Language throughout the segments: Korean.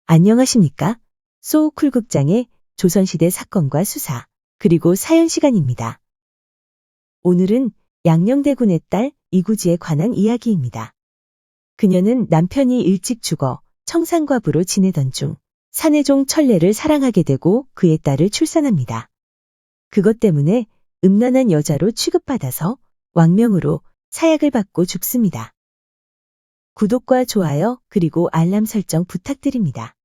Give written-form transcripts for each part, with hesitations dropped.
안녕하십니까? 소쿨극장의 조선시대 사건과 수사, 그리고 사연 시간입니다. 오늘은 양녕대군의 딸 이구지에 관한 이야기입니다. 그녀는 남편이 일찍 죽어 청산과부로 지내던 중 산해종 천례를 사랑하게 되고 그의 딸을 출산합니다. 그것 때문에 음란한 여자로 취급받아서 왕명으로 사약을 받고 죽습니다. 구독과 좋아요 그리고 알람 설정 부탁드립니다.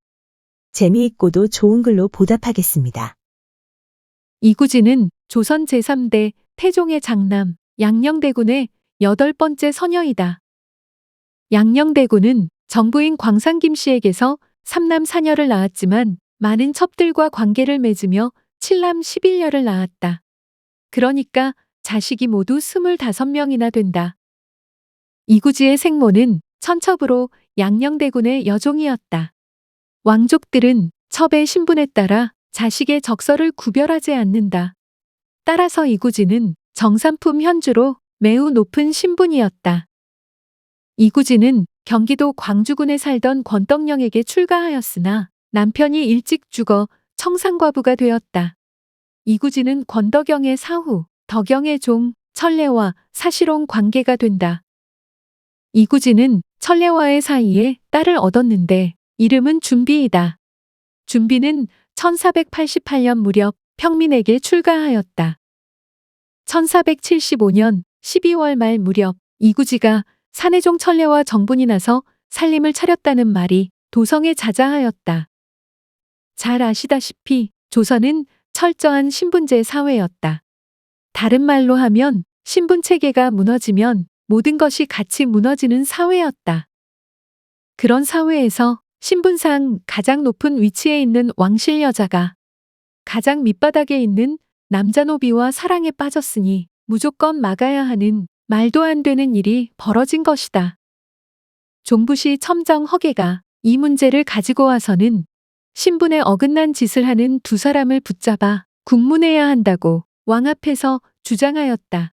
재미있고도 좋은 글로 보답하겠습니다. 이구지는 조선 제3대 태종의 장남 양녕대군의 8번째 서녀이다. 양녕대군은 정부인 광산 김씨에게서 3남 4녀를 낳았지만 많은 첩들과 관계를 맺으며 7남 11녀를 낳았다. 그러니까 자식이 모두 25명이나 된다. 이구지의 생모는 천첩으로 양녕대군의 여종이었다. 왕족들은 첩의 신분에 따라 자식의 적서를 구별하지 않는다. 따라서 이구지는 정삼품 현주로 매우 높은 신분이었다. 이구지는 경기도 광주군에 살던 권떡령에게 출가하였으나 남편이 일찍 죽어 청산과부가 되었다. 이구지는 권덕영의 사후, 덕영의 종, 천례와 사실혼 관계가 된다. 이구지는 천례와의 사이에 딸을 얻었는데 이름은 준비이다. 준비는 1488년 무렵 평민에게 출가하였다. 1475년 12월 말 무렵 이구지가 산해종 천례와 정분이 나서 살림을 차렸다는 말이 도성에 자자하였다. 잘 아시다시피 조선은 철저한 신분제 사회였다. 다른 말로 하면 신분 체계가 무너지면 모든 것이 같이 무너지는 사회였다. 그런 사회에서 신분상 가장 높은 위치에 있는 왕실 여자가 가장 밑바닥에 있는 남자 노비와 사랑에 빠졌으니 무조건 막아야 하는 말도 안 되는 일이 벌어진 것이다. 종부시 첨정 허계가 이 문제를 가지고 와서는 신분에 어긋난 짓을 하는 두 사람을 붙잡아 국문해야 한다고 왕 앞에서 주장하였다.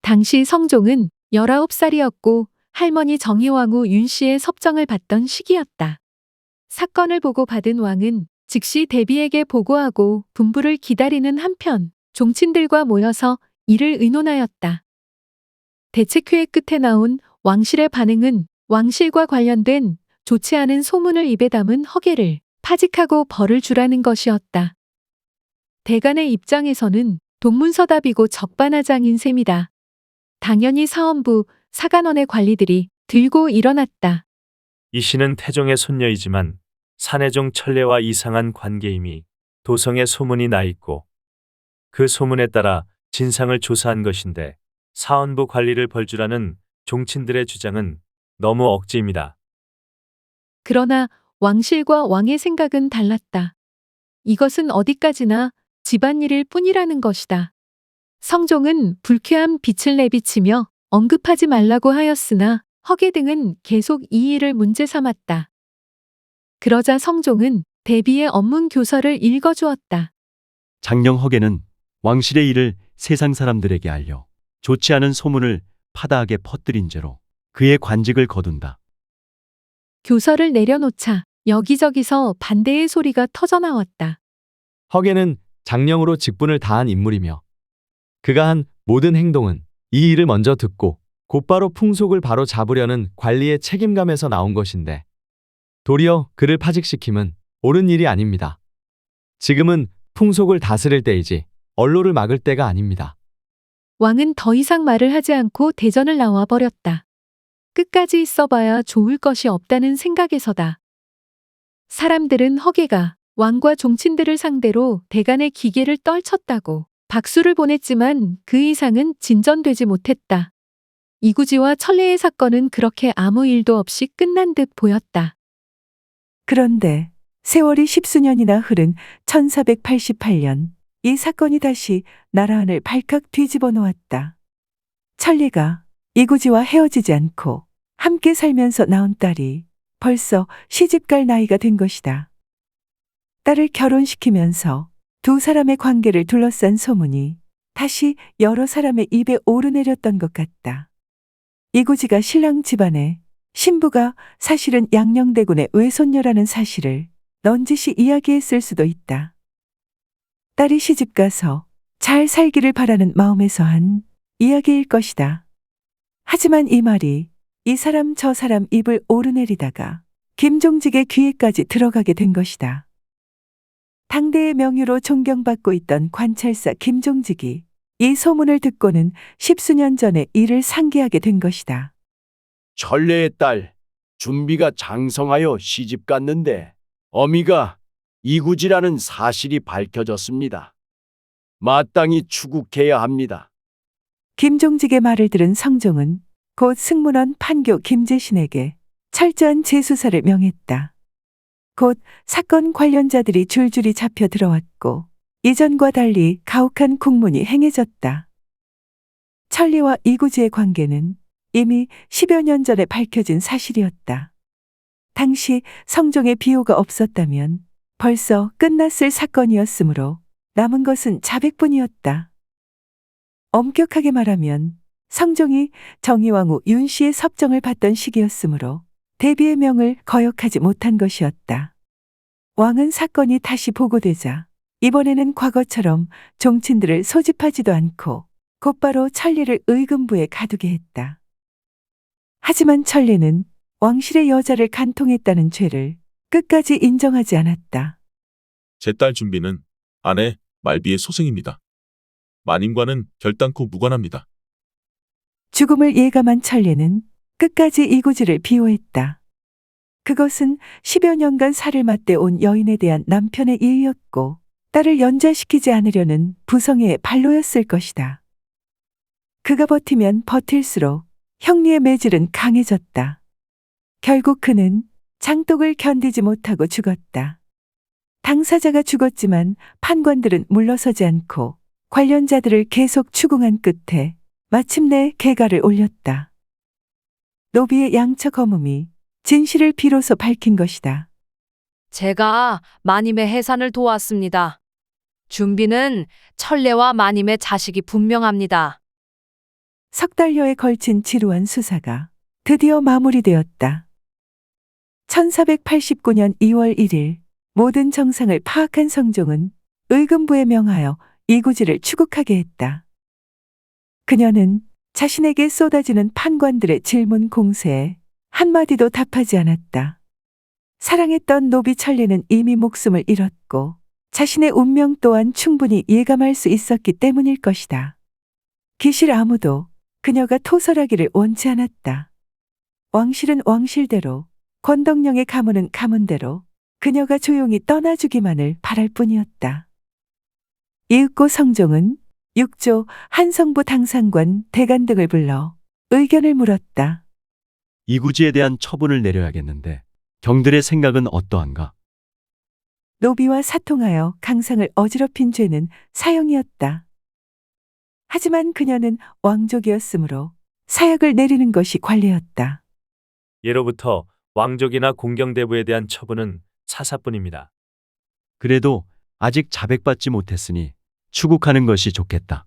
당시 성종은 19살이었고 할머니 정희왕후 윤씨의 섭정을 받던 시기였다. 사건을 보고 받은 왕은 즉시 대비에게 보고하고 분부를 기다리는 한편 종친들과 모여서 이를 의논하였다. 대책회의 끝에 나온 왕실의 반응은 왕실과 관련된 좋지 않은 소문을 입에 담은 허계를 파직하고 벌을 주라는 것이었다. 대간의 입장에서는 동문서답이고 적반하장인 셈이다. 당연히 사헌부, 사간원의 관리들이 들고 일어났다. 이 씨는 태종의 손녀이지만 산해종 천례와 이상한 관계임이 도성에 소문이 나 있고 그 소문에 따라 진상을 조사한 것인데 사헌부 관리를 벌주라는 종친들의 주장은 너무 억지입니다. 그러나 왕실과 왕의 생각은 달랐다. 이것은 어디까지나 집안일일 뿐이라는 것이다. 성종은 불쾌한 빛을 내비치며 언급하지 말라고 하였으나 허계 등은 계속 이 일을 문제 삼았다. 그러자 성종은 대비의 언문 교서를 읽어주었다. 장령 허계는 왕실의 일을 세상 사람들에게 알려 좋지 않은 소문을 파다하게 퍼뜨린 죄로 그의 관직을 거둔다. 교서를 내려놓자 여기저기서 반대의 소리가 터져나왔다. 허계는 장령으로 직분을 다한 인물이며 그가 한 모든 행동은 이 일을 먼저 듣고 곧바로 풍속을 바로 잡으려는 관리의 책임감에서 나온 것인데 도리어 그를 파직시킴은 옳은 일이 아닙니다. 지금은 풍속을 다스릴 때이지 언로를 막을 때가 아닙니다. 왕은 더 이상 말을 하지 않고 대전을 나와 버렸다. 끝까지 있어봐야 좋을 것이 없다는 생각에서다. 사람들은 허계가 왕과 종친들을 상대로 대간의 기계를 떨쳤다고 박수를 보냈지만 그 이상은 진전되지 못했다. 이구지와 천례의 사건은 그렇게 아무 일도 없이 끝난 듯 보였다. 그런데 세월이 십수년이나 흐른 1488년 이 사건이 다시 나라 안을 발칵 뒤집어 놓았다. 천례가 이구지와 헤어지지 않고 함께 살면서 낳은 딸이 벌써 시집갈 나이가 된 것이다. 딸을 결혼시키면서 두 사람의 관계를 둘러싼 소문이 다시 여러 사람의 입에 오르내렸던 것 같다. 이구지가 신랑 집안에 신부가 사실은 양녕대군의 외손녀라는 사실을 넌지시 이야기했을 수도 있다. 딸이 시집가서 잘 살기를 바라는 마음에서 한 이야기일 것이다. 하지만 이 말이 이 사람 저 사람 입을 오르내리다가 김종직의 귀에까지 들어가게 된 것이다. 당대의 명유로 존경받고 있던 관찰사 김종직이 이 소문을 듣고는 십수년 전에 이를 상기하게 된 것이다. 천례의 딸 준비가 장성하여 시집 갔는데 어미가 이구지라는 사실이 밝혀졌습니다. 마땅히 추국해야 합니다. 김종직의 말을 들은 성종은 곧 승문원 판교 김재신에게 철저한 재수사를 명했다. 곧 사건 관련자들이 줄줄이 잡혀 들어왔고 이전과 달리 가혹한 국문이 행해졌다. 천리와 이구지의 관계는 이미 10여 년 전에 밝혀진 사실이었다. 당시 성종의 비호가 없었다면 벌써 끝났을 사건이었으므로 남은 것은 자백뿐이었다. 엄격하게 말하면 성종이 정의왕후 윤씨의 섭정을 받던 시기였으므로 대비의 명을 거역하지 못한 것이었다. 왕은 사건이 다시 보고되자 이번에는 과거처럼 종친들을 소집하지도 않고 곧바로 천리를 의금부에 가두게 했다. 하지만 천리는 왕실의 여자를 간통했다는 죄를 끝까지 인정하지 않았다. 제 딸 준비는 아내 말비의 소생입니다. 마님과는 결단코 무관합니다. 죽음을 예감한 천리는 끝까지 이구지를 비호했다. 그것은 10여 년간 살을 맞대온 여인에 대한 남편의 예의였고 딸을 연좌시키지 않으려는 부성애의 발로였을 것이다. 그가 버티면 버틸수록 형리의 매질은 강해졌다. 결국 그는 장독을 견디지 못하고 죽었다. 당사자가 죽었지만 판관들은 물러서지 않고 관련자들을 계속 추궁한 끝에 마침내 개가를 올렸다. 노비의 양처 검음이 진실을 비로소 밝힌 것이다. 제가 마님의 해산을 도왔습니다. 준비는 천례와 마님의 자식이 분명합니다. 석 달여에 걸친 지루한 수사가 드디어 마무리되었다. 1489년 2월 1일 모든 정상을 파악한 성종은 의금부에 명하여 이구지를 추국하게 했다. 그녀는 자신에게 쏟아지는 판관들의 질문 공세에 한마디도 답하지 않았다. 사랑했던 노비 천리는 이미 목숨을 잃었고 자신의 운명 또한 충분히 예감할 수 있었기 때문일 것이다. 기실 아무도 그녀가 토설하기를 원치 않았다. 왕실은 왕실대로, 권덕령의 가문은 가문대로 그녀가 조용히 떠나주기만을 바랄 뿐이었다. 이윽고 성종은 육조, 한성부 당상관, 대간 등을 불러 의견을 물었다. 이구지에 대한 처분을 내려야겠는데 경들의 생각은 어떠한가? 노비와 사통하여 강상을 어지럽힌 죄는 사형이었다. 하지만 그녀는 왕족이었으므로 사약을 내리는 것이 관례였다. 예로부터 왕족이나 공경대부에 대한 처분은 사사뿐입니다. 그래도 아직 자백받지 못했으니 추국하는 것이 좋겠다.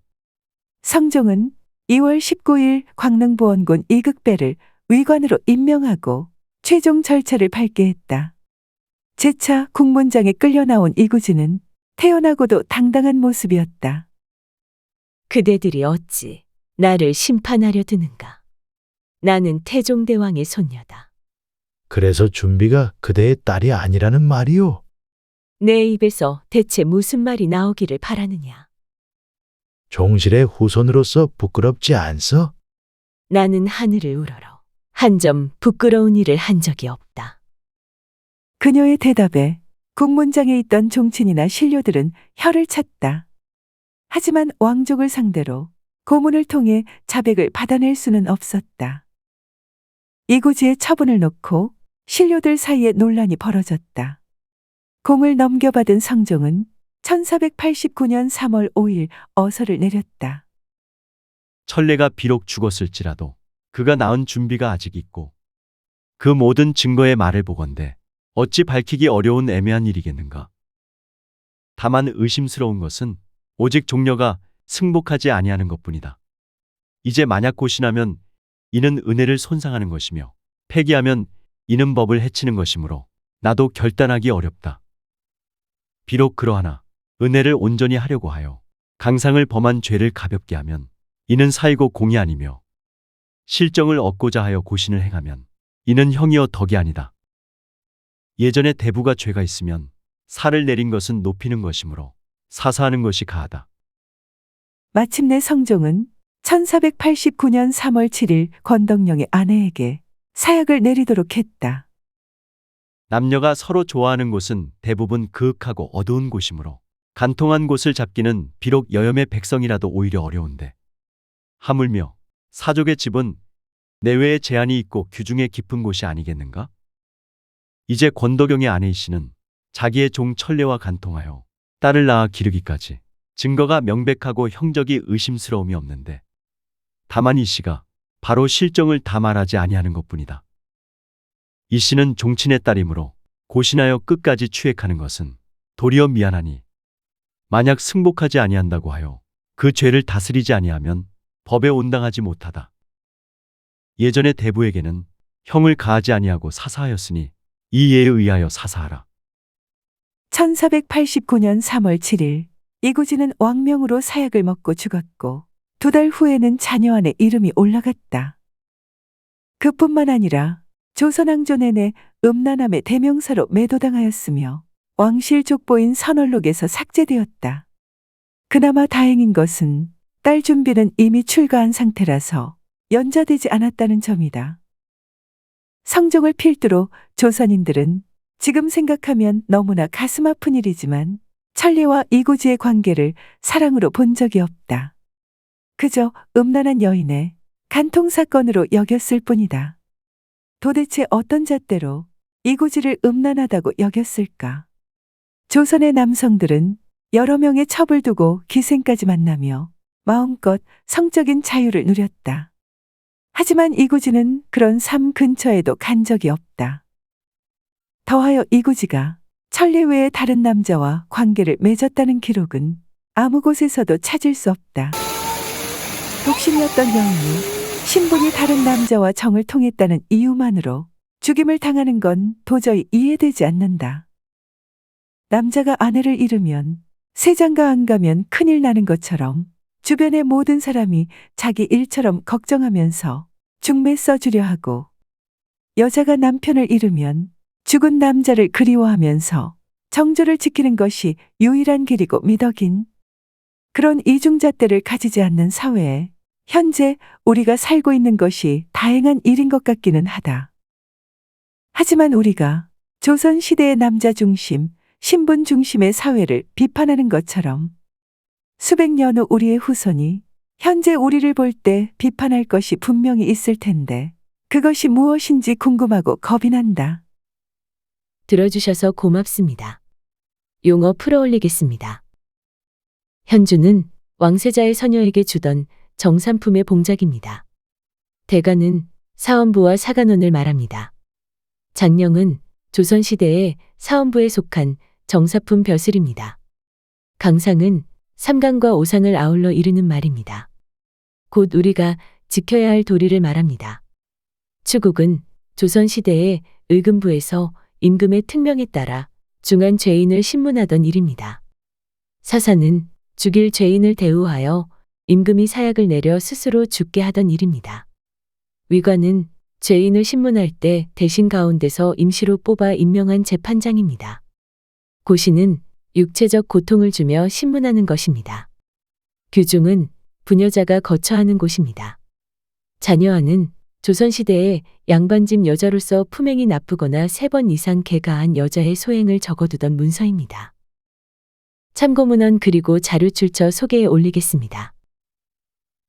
성종은 2월 19일 광릉보원군 이극배를 위관으로 임명하고 최종 절차를 밟게 했다. 재차 국문장에 끌려 나온 이구지는 태어나고도 당당한 모습이었다. 그대들이 어찌 나를 심판하려 드는가? 나는 태종대왕의 손녀다. 그래서 준비가 그대의 딸이 아니라는 말이오. 내 입에서 대체 무슨 말이 나오기를 바라느냐? 종실의 후손으로서 부끄럽지 않소? 나는 하늘을 우러러 한 점 부끄러운 일을 한 적이 없다. 그녀의 대답에 국문장에 있던 종친이나 신료들은 혀를 찼다. 하지만 왕족을 상대로 고문을 통해 자백을 받아낼 수는 없었다. 이구지의 처분을 놓고 신료들 사이에 논란이 벌어졌다. 공을 넘겨받은 성종은 1489년 3월 5일 어서를 내렸다. 천례가 비록 죽었을지라도 그가 낳은 준비가 아직 있고 그 모든 증거의 말을 보건대 어찌 밝히기 어려운 애매한 일이겠는가. 다만 의심스러운 것은 오직 종려가 승복하지 아니하는 것뿐이다. 이제 만약 고신하면 이는 은혜를 손상하는 것이며 폐기하면 이는 법을 해치는 것이므로 나도 결단하기 어렵다. 비록 그러하나 은혜를 온전히 하려고 하여 강상을 범한 죄를 가볍게 하면 이는 사이고 공이 아니며 실정을 얻고자 하여 고신을 행하면 이는 형이여 덕이 아니다. 예전에 대부가 죄가 있으면 살을 내린 것은 높이는 것이므로 사사하는 것이 가하다. 마침내 성종은 1489년 3월 7일 권덕령의 아내에게 사약을 내리도록 했다. 남녀가 서로 좋아하는 곳은 대부분 그윽하고 어두운 곳이므로 간통한 곳을 잡기는 비록 여염의 백성이라도 오히려 어려운데 하물며 사족의 집은 내외에 제한이 있고 규중에 깊은 곳이 아니겠는가? 이제 권덕영의 아내이씨는 자기의 종 천례와 간통하여 딸을 낳아 기르기까지 증거가 명백하고 형적이 의심스러움이 없는데 다만 이 씨가 바로 실정을 다 말하지 아니하는 것뿐이다. 이 씨는 종친의 딸이므로 고신하여 끝까지 추액하는 것은 도리어 미안하니 만약 승복하지 아니한다고 하여 그 죄를 다스리지 아니하면 법에 온당하지 못하다. 예전에 대부에게는 형을 가하지 아니하고 사사하였으니 이 예에 의하여 사사하라. 1489년 3월 7일 이구지는 왕명으로 사약을 먹고 죽었고 2달 후에는 자녀안의 이름이 올라갔다. 그뿐만 아니라 조선왕조 내내 음란함의 대명사로 매도당하였으며 왕실 족보인 선월록에서 삭제되었다. 그나마 다행인 것은 딸 준비는 이미 출가한 상태라서 연좌되지 않았다는 점이다. 성종을 필두로 조선인들은 지금 생각하면 너무나 가슴 아픈 일이지만 천리와 이구지의 관계를 사랑으로 본 적이 없다. 그저 음란한 여인의 간통 사건으로 여겼을 뿐이다. 도대체 어떤 잣대로 이구지를 음란하다고 여겼을까? 조선의 남성들은 여러 명의 첩을 두고 기생까지 만나며 마음껏 성적인 자유를 누렸다. 하지만 이구지는 그런 삶 근처에도 간 적이 없다. 더하여 이구지가 천리 외의 다른 남자와 관계를 맺었다는 기록은 아무 곳에서도 찾을 수 없다. 독신이었던 여인이 신분이 다른 남자와 정을 통했다는 이유만으로 죽임을 당하는 건 도저히 이해되지 않는다. 남자가 아내를 잃으면 세장가 안 가면 큰일 나는 것처럼 주변의 모든 사람이 자기 일처럼 걱정하면서 중매 써주려 하고 여자가 남편을 잃으면 죽은 남자를 그리워하면서 정조를 지키는 것이 유일한 길이고 미덕인 그런 이중잣대를 가지지 않는 사회에 현재 우리가 살고 있는 것이 다행한 일인 것 같기는 하다. 하지만 우리가 조선시대의 남자 중심, 신분 중심의 사회를 비판하는 것처럼 수백 년 후 우리의 후손이 현재 우리를 볼 때 비판할 것이 분명히 있을 텐데 그것이 무엇인지 궁금하고 겁이 난다. 들어주셔서 고맙습니다. 용어 풀어올리겠습니다. 현주는 왕세자의 서녀에게 주던 정산품의 봉작입니다. 대가는 사원부와 사간원을 말합니다. 장령은 조선시대의 사원부에 속한 정사품 벼슬입니다. 강상은 삼강과 오상을 아울러 이르는 말입니다. 곧 우리가 지켜야 할 도리를 말합니다. 추국은 조선시대의 의금부에서 임금의 특명에 따라 중한 죄인을 신문하던 일입니다. 사사는 죽일 죄인을 대우하여 임금이 사약을 내려 스스로 죽게 하던 일입니다. 위관은 죄인을 신문할 때 대신 가운데서 임시로 뽑아 임명한 재판장입니다. 고시는 육체적 고통을 주며 신문하는 것입니다. 규중은 부녀자가 거처하는 곳입니다. 자녀아는 조선시대에 양반집 여자로서 품행이 나쁘거나 3번 이상 계가한 여자의 소행을 적어두던 문서입니다. 참고문헌 그리고 자료 출처 소개에 올리겠습니다.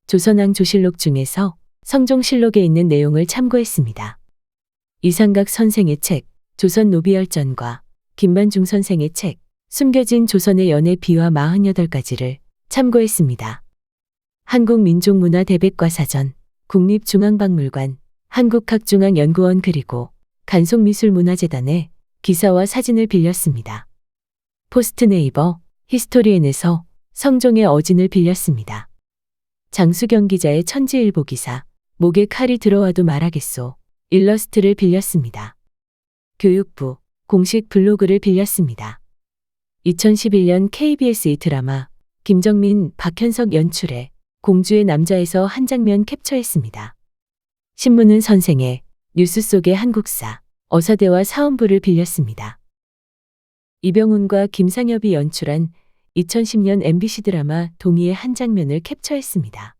조선왕 조실록 중에서 성종실록에 있는 내용을 참고했습니다. 이상각 선생의 책 조선노비열전과 김만중 선생의 책 숨겨진 조선의 연애 비화 48가지를 참고했습니다. 한국민족문화대백과사전, 국립중앙박물관, 한국학중앙연구원 그리고 간송미술문화재단의 기사와 사진을 빌렸습니다. 포스트네이버, 히스토리엔에서 성종의 어진을 빌렸습니다. 장수경 기자의 천지일보 기사, 목에 칼이 들어와도 말하겠소. 일러스트를 빌렸습니다. 교육부 공식 블로그를 빌렸습니다. 2011년 KBS 드라마 김정민, 박현석 연출의 공주의 남자에서 한 장면 캡처했습니다. 신문은 선생의 뉴스 속의 한국사, 어사대와 사원부를 빌렸습니다. 이병훈과 김상엽이 연출한 2010년 MBC 드라마 동의의 한 장면을 캡처했습니다.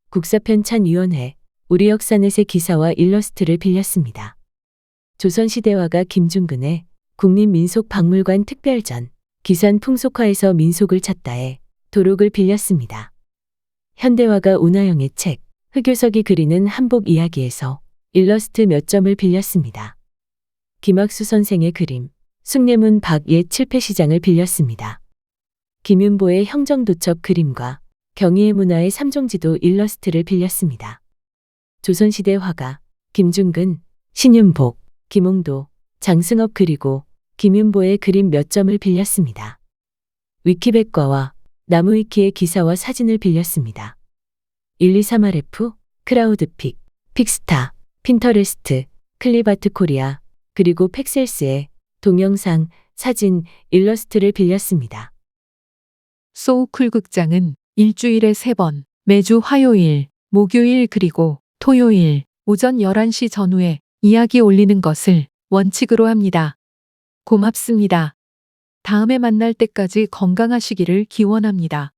국사편찬위원회, 우리 역사넷의 기사와 일러스트를 빌렸습니다. 조선시대화가 김중근의 국립민속박물관 특별전, 기산 풍속화에서 민속을 찾다에 도록을 빌렸습니다. 현대화가 운하영의 책, 흑요석이 그리는 한복 이야기에서 일러스트 몇 점을 빌렸습니다. 김학수 선생의 그림, 숭례문 박예 칠패시장을 빌렸습니다. 김윤보의 형정도첩 그림과 경희의 문화의 삼종지도 일러스트를 빌렸습니다. 조선시대 화가 김중근, 신윤복, 김홍도, 장승업 그리고 김윤보의 그림 몇 점을 빌렸습니다. 위키백과와 나무위키의 기사와 사진을 빌렸습니다. 123RF, 크라우드픽, 픽스타, 핀터레스트, 클리바트 코리아, 그리고 팩셀스의 동영상, 사진, 일러스트를 빌렸습니다. 소우쿨 극장은 일주일에 3번, 매주 화요일, 목요일 그리고 토요일 오전 11시 전후에 이야기 올리는 것을 원칙으로 합니다. 고맙습니다. 다음에 만날 때까지 건강하시기를 기원합니다.